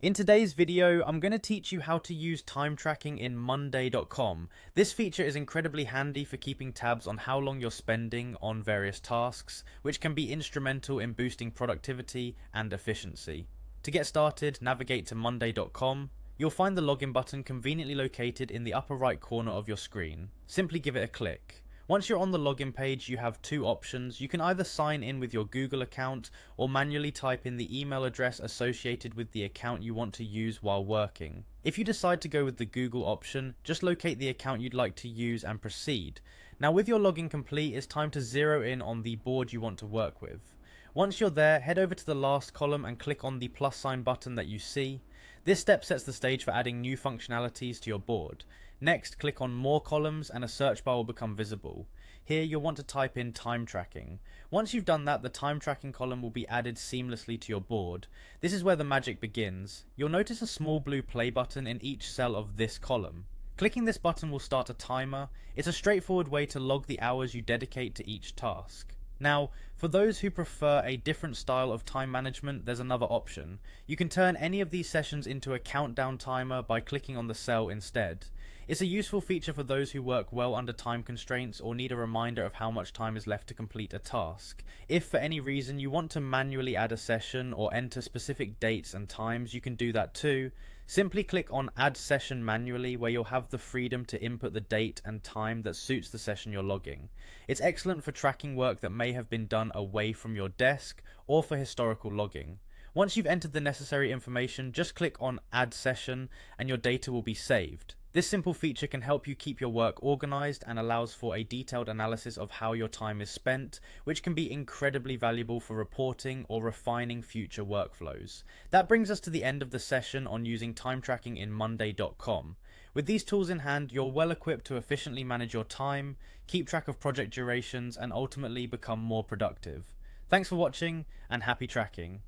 In today's video, I'm going to teach you how to use time tracking in Monday.com. This feature is incredibly handy for keeping tabs on how long you're spending on various tasks, which can be instrumental in boosting productivity and efficiency. To get started, navigate to Monday.com. You'll find the login button conveniently located in the upper right corner of your screen. Simply give it a click. Once you're on the login page, you have two options. You can either sign in with your Google account or manually type in the email address associated with the account you want to use while working. If you decide to go with the Google option, just locate the account you'd like to use and proceed. Now with your login complete, it's time to zero in on the board you want to work with. Once you're there, head over to the last column and click on the plus sign button that you see. This step sets the stage for adding new functionalities to your board. Next, click on more columns and a search bar will become visible. Here you'll want to type in time tracking. Once you've done that, the time tracking column will be added seamlessly to your board. This is where the magic begins. You'll notice a small blue play button in each cell of this column. Clicking this button will start a timer. It's a straightforward way to log the hours you dedicate to each task. Now, for those who prefer a different style of time management, there's another option. You can turn any of these sessions into a countdown timer by clicking on the cell instead. It's a useful feature for those who work well under time constraints or need a reminder of how much time is left to complete a task. If for any reason you want to manually add a session or enter specific dates and times, you can do that too. Simply click on Add Session manually, where you'll have the freedom to input the date and time that suits the session you're logging. It's excellent for tracking work that may have been done away from your desk or for historical logging. Once you've entered the necessary information, just click on Add Session and your data will be saved. This simple feature can help you keep your work organized and allows for a detailed analysis of how your time is spent, which can be incredibly valuable for reporting or refining future workflows. That brings us to the end of the session on using time tracking in Monday.com. With these tools in hand, you're well equipped to efficiently manage your time, keep track of project durations, and ultimately become more productive. Thanks for watching and happy tracking.